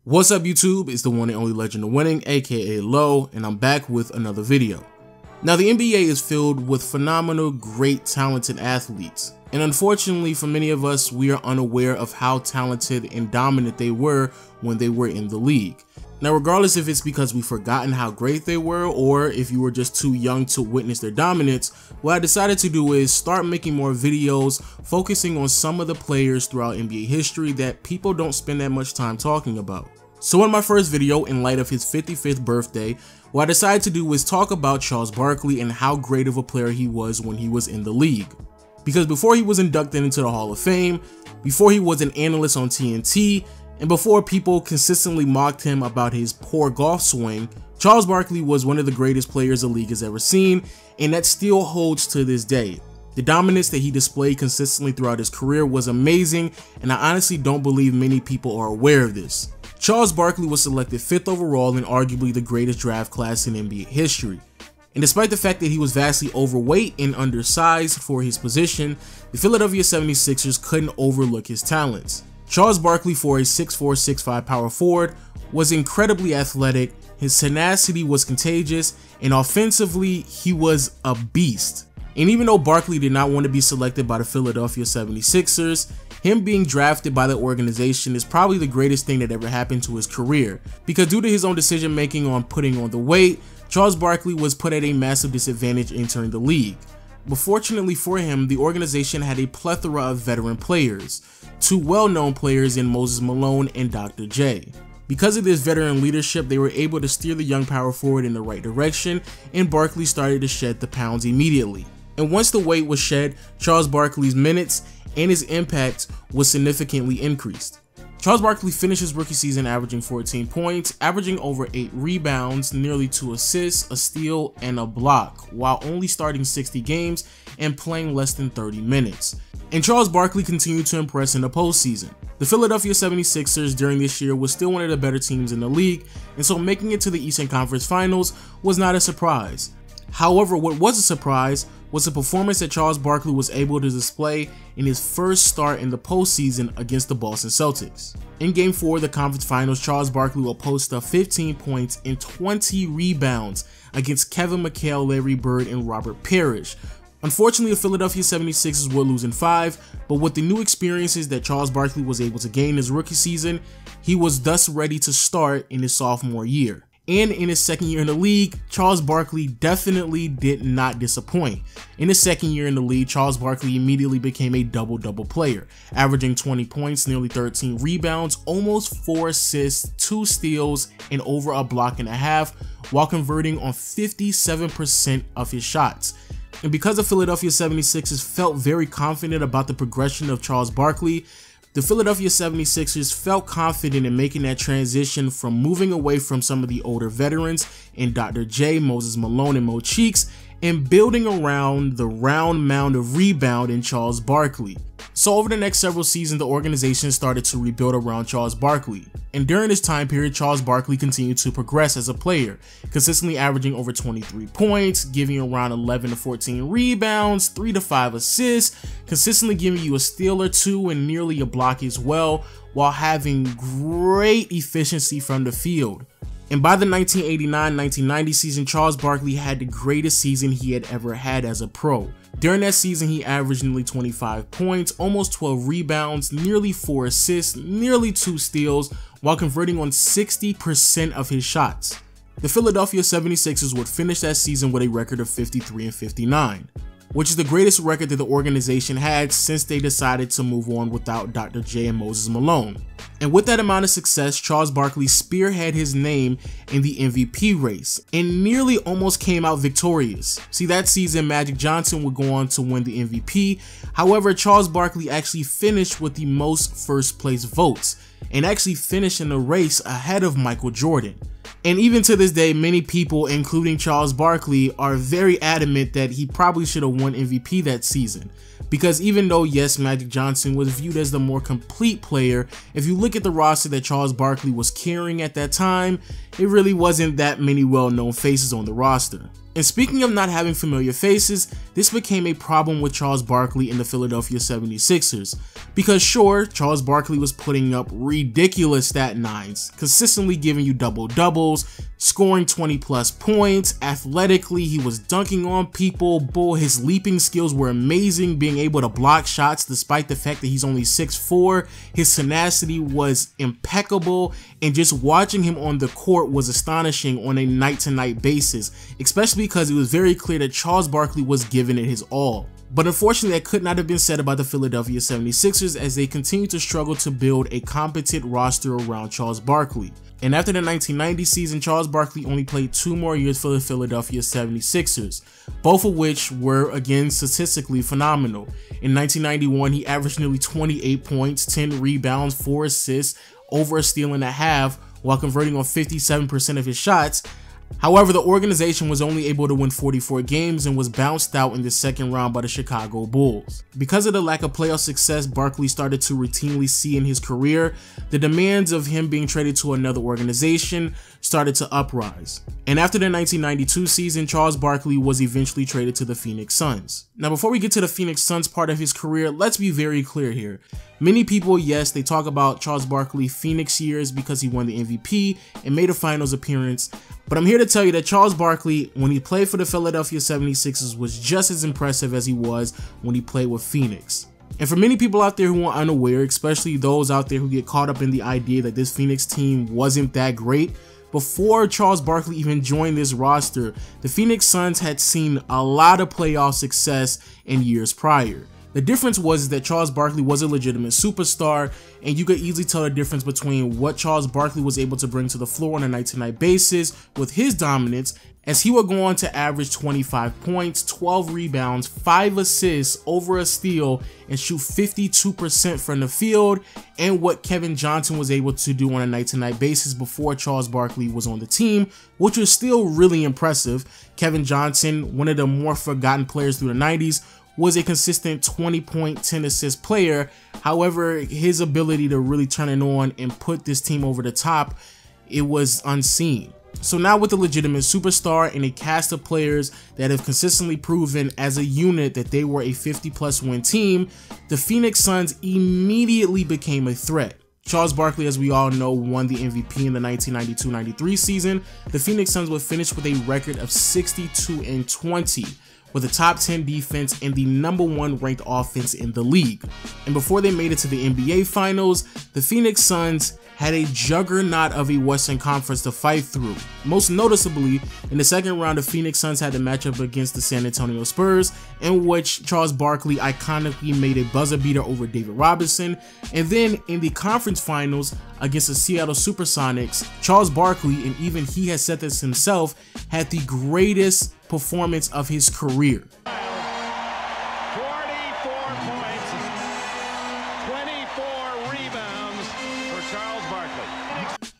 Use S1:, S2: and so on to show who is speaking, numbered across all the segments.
S1: What's up YouTube, it's the one and only Legend of Winning, aka Low, and I'm back with another video. Now the NBA is filled with phenomenal, great, talented athletes, and unfortunately for many of us, we are unaware of how talented and dominant they were when they were in the league. Now regardless if it's because we've forgotten how great they were or if you were just too young to witness their dominance, what I decided to do is start making more videos focusing on some of the players throughout NBA history that people don't spend that much time talking about. So in my first video, in light of his 55th birthday, what I decided to do was talk about Charles Barkley and how great of a player he was when he was in the league. Because before he was inducted into the Hall of Fame, before he was an analyst on TNT, and before people consistently mocked him about his poor golf swing, Charles Barkley was one of the greatest players the league has ever seen, and that still holds to this day. The dominance that he displayed consistently throughout his career was amazing, and I honestly don't believe many people are aware of this. Charles Barkley was selected 5th overall in arguably the greatest draft class in NBA history. And despite the fact that he was vastly overweight and undersized for his position, the Philadelphia 76ers couldn't overlook his talents. Charles Barkley, for a 6'4", 6'5" power forward, was incredibly athletic, his tenacity was contagious, and offensively, he was a beast. And even though Barkley did not want to be selected by the Philadelphia 76ers, him being drafted by the organization is probably the greatest thing that ever happened to his career, because due to his own decision making on putting on the weight, Charles Barkley was put at a massive disadvantage entering the league. But fortunately for him, the organization had a plethora of veteran players, two well-known players in Moses Malone and Dr. J. Because of this veteran leadership, they were able to steer the young power forward in the right direction, and Barkley started to shed the pounds immediately. And once the weight was shed, Charles Barkley's minutes and his impact was significantly increased. Charles Barkley finished his rookie season averaging 14 points, averaging over 8 rebounds, nearly 2 assists, a steal, and a block, while only starting 60 games and playing less than 30 minutes. And Charles Barkley continued to impress in the postseason. The Philadelphia 76ers during this year was still one of the better teams in the league, and so making it to the Eastern Conference Finals was not a surprise. However, what was a surprise was the performance that Charles Barkley was able to display in his first start in the postseason against the Boston Celtics. In Game 4 of the conference finals, Charles Barkley will post up 15 points and 20 rebounds against Kevin McHale, Larry Bird, and Robert Parrish. Unfortunately, the Philadelphia 76ers would lose in 5, but with the new experiences that Charles Barkley was able to gain his rookie season, he was thus ready to start in his sophomore year. And in his second year in the league, Charles Barkley definitely did not disappoint. In his second year in the league, Charles Barkley immediately became a double-double player, averaging 20 points, nearly 13 rebounds, almost 4 assists, 2 steals, and over a block and a half, while converting on 57% of his shots. And because the Philadelphia 76ers felt very confident about the progression of Charles Barkley, the Philadelphia 76ers felt confident in making that transition from moving away from some of the older veterans in Dr. J, Moses Malone, and Mo Cheeks, and building around the round mound of rebound in Charles Barkley. So over the next several seasons, the organization started to rebuild around Charles Barkley. And during this time period, Charles Barkley continued to progress as a player, consistently averaging over 23 points, giving around 11 to 14 rebounds, 3 to 5 assists, consistently giving you a steal or 2 and nearly a block as well, while having great efficiency from the field. And by the 1989-1990 season, Charles Barkley had the greatest season he had ever had as a pro. During that season, he averaged nearly 25 points, almost 12 rebounds, nearly 4 assists, nearly 2 steals, while converting on 60% of his shots. The Philadelphia 76ers would finish that season with a record of 53-59, which is the greatest record that the organization had since they decided to move on without Dr. J and Moses Malone. And with that amount of success, Charles Barkley spearheaded his name in the MVP race and nearly almost came out victorious. See, that season Magic Johnson would go on to win the MVP. However, Charles Barkley actually finished with the most first place votes and actually finished in the race ahead of Michael Jordan. And even to this day, many people, including Charles Barkley, are very adamant that he probably should have won MVP that season. Because even though, yes, Magic Johnson was viewed as the more complete player, if you look at the roster that Charles Barkley was carrying at that time, it really wasn't that many well-known faces on the roster. And speaking of not having familiar faces, this became a problem with Charles Barkley and the Philadelphia 76ers. Because sure, Charles Barkley was putting up ridiculous stat nines, consistently giving you double-doubles, scoring 20 plus points. Athletically, he was dunking on people. His leaping skills were amazing, being able to block shots despite the fact that he's only 6'4". His tenacity was impeccable, and just watching him on the court was astonishing on a night-to-night basis, especially because it was very clear that Charles Barkley was giving it his all. But unfortunately, that could not have been said about the Philadelphia 76ers, as they continued to struggle to build a competent roster around Charles Barkley. And after the 1990 season, Charles Barkley only played 2 more years for the Philadelphia 76ers, both of which were again statistically phenomenal. In 1991, he averaged nearly 28 points, 10 rebounds, 4 assists, over a steal and a half, while converting on 57% of his shots. However, the organization was only able to win 44 games and was bounced out in the second round by the Chicago Bulls. Because of the lack of playoff success Barkley started to routinely see in his career, the demands of him being traded to another organization started to uprise. And after the 1992 season, Charles Barkley was eventually traded to the Phoenix Suns. Now, before we get to the Phoenix Suns part of his career, let's be very clear here. Many people, yes, they talk about Charles Barkley Phoenix years because he won the MVP and made a finals appearance, but I'm here to tell you that Charles Barkley, when he played for the Philadelphia 76ers, was just as impressive as he was when he played with Phoenix. And for many people out there who are unaware, especially those out there who get caught up in the idea that this Phoenix team wasn't that great, before Charles Barkley even joined this roster, the Phoenix Suns had seen a lot of playoff success in years prior. The difference was that Charles Barkley was a legitimate superstar, and you could easily tell the difference between what Charles Barkley was able to bring to the floor on a night-to-night basis with his dominance, as he would go on to average 25 points, 12 rebounds, 5 assists, over a steal, and shoot 52% from the field, and what Kevin Johnson was able to do on a night-to-night basis before Charles Barkley was on the team, which was still really impressive. Kevin Johnson, one of the more forgotten players through the 90s, was a consistent 20-point, 10-assist player. However, his ability to really turn it on and put this team over the top, it was unseen. So now with a legitimate superstar and a cast of players that have consistently proven as a unit that they were a 50+ win team, the Phoenix Suns immediately became a threat. Charles Barkley, as we all know, won the MVP in the 1992-93 season. The Phoenix Suns would finish with a record of 62-20. With a top 10 defense and the #1 ranked offense in the league. And before they made it to the NBA Finals, the Phoenix Suns had a juggernaut of a Western Conference to fight through. Most noticeably, in the second round, the Phoenix Suns had to match up against the San Antonio Spurs, in which Charles Barkley iconically made a buzzer beater over David Robinson. And then in the conference finals against the Seattle Supersonics, Charles Barkley, and even he has said this himself, had the greatest performance of his career.
S2: 44 points, 24 rebounds for Charles Barkley.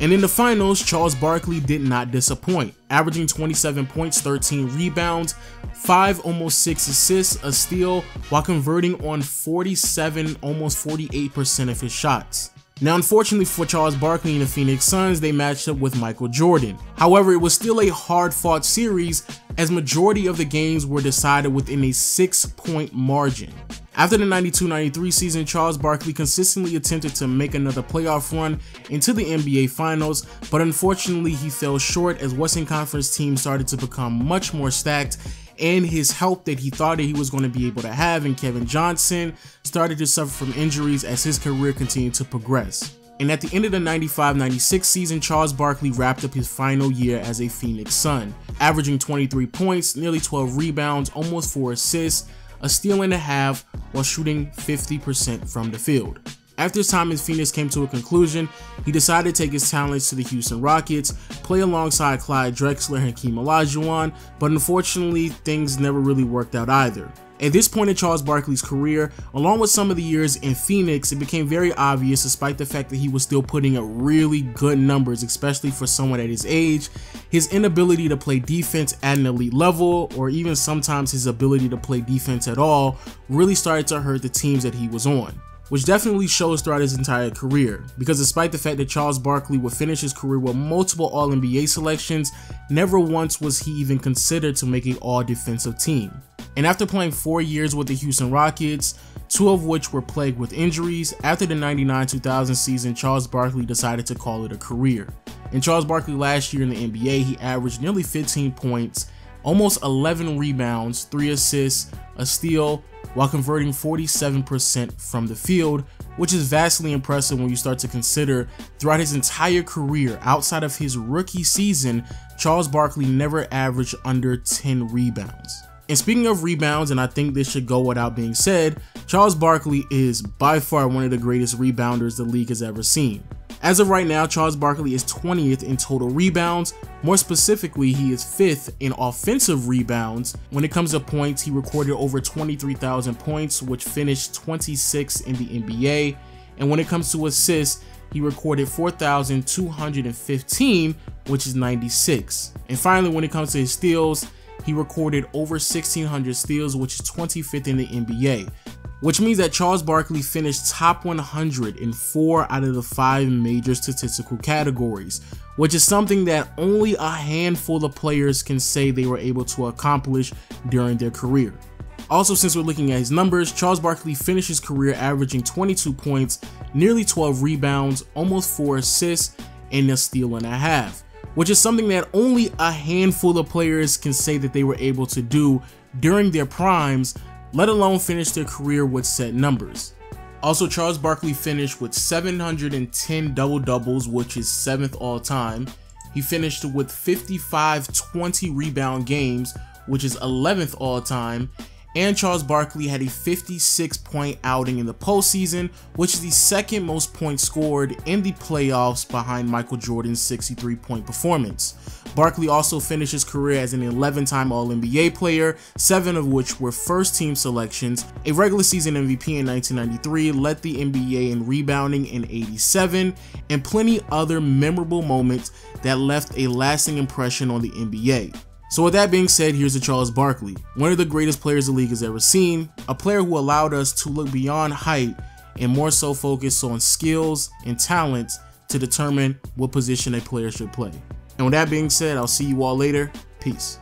S1: And in the finals, Charles Barkley did not disappoint, averaging 27 points, 13 rebounds, 5 almost 6 assists, a steal, while converting on 47, almost 48% of his shots. Now, unfortunately for Charles Barkley and the Phoenix Suns, they matched up with Michael Jordan. However, it was still a hard-fought series, as majority of the games were decided within a 6-point margin. After the 92-93 season, Charles Barkley consistently attempted to make another playoff run into the NBA Finals, but unfortunately he fell short as Western Conference teams started to become much more stacked, and his help that he thought that he was going to be able to have in Kevin Johnson started to suffer from injuries as his career continued to progress. And at the end of the 95-96 season, Charles Barkley wrapped up his final year as a Phoenix Sun, averaging 23 points, nearly 12 rebounds, almost 4 assists, a steal and a half, while shooting 50% from the field. After his time in Phoenix came to a conclusion, he decided to take his talents to the Houston Rockets, play alongside Clyde Drexler and Hakeem Olajuwon, but unfortunately, things never really worked out either. At this point in Charles Barkley's career, along with some of the years in Phoenix, it became very obvious, despite the fact that he was still putting up really good numbers, especially for someone at his age, his inability to play defense at an elite level, or even sometimes his ability to play defense at all, really started to hurt the teams that he was on. which definitely shows throughout his entire career, because despite the fact that Charles Barkley would finish his career with multiple All-NBA selections, never once was he even considered to make an All-Defensive team. And after playing 4 years with the Houston Rockets, 2 of which were plagued with injuries, after the 99-2000 season, Charles Barkley decided to call it a career. And Charles Barkley last year in the NBA, he averaged nearly 15 points, almost 11 rebounds, 3 assists, a steal, while converting 47% from the field, which is vastly impressive when you start to consider throughout his entire career, outside of his rookie season, Charles Barkley never averaged under 10 rebounds. And speaking of rebounds, and I think this should go without being said, Charles Barkley is by far one of the greatest rebounders the league has ever seen. As of right now, Charles Barkley is 20th in total rebounds. More specifically, he is 5th in offensive rebounds. When it comes to points, he recorded over 23,000 points, which finished 26th in the NBA. And when it comes to assists, he recorded 4,215, which is 96. And finally, when it comes to his steals, he recorded over 1,600 steals, which is 25th in the NBA. Which means that Charles Barkley finished top 100 in 4 out of the 5 major statistical categories, which is something that only a handful of players can say they were able to accomplish during their career. Also, since we're looking at his numbers, Charles Barkley finished his career averaging 22 points, nearly 12 rebounds, almost 4 assists, and a steal and a half, which is something that only a handful of players can say that they were able to do during their primes, let alone finish their career with set numbers. Also, Charles Barkley finished with 710 double-doubles, which is 7th all-time. He finished with 55 20 rebound games, which is 11th all-time. And Charles Barkley had a 56-point outing in the postseason, which is the 2nd most points scored in the playoffs behind Michael Jordan's 63-point performance. Barkley also finished his career as an 11-time All-NBA player, 7 of which were first-team selections, a regular season MVP in 1993, led the NBA in rebounding in '87, and plenty other memorable moments that left a lasting impression on the NBA. So with that being said, here's to Charles Barkley, one of the greatest players the league has ever seen, a player who allowed us to look beyond height and more so focus on skills and talent to determine what position a player should play. And with that being said, I'll see you all later. Peace.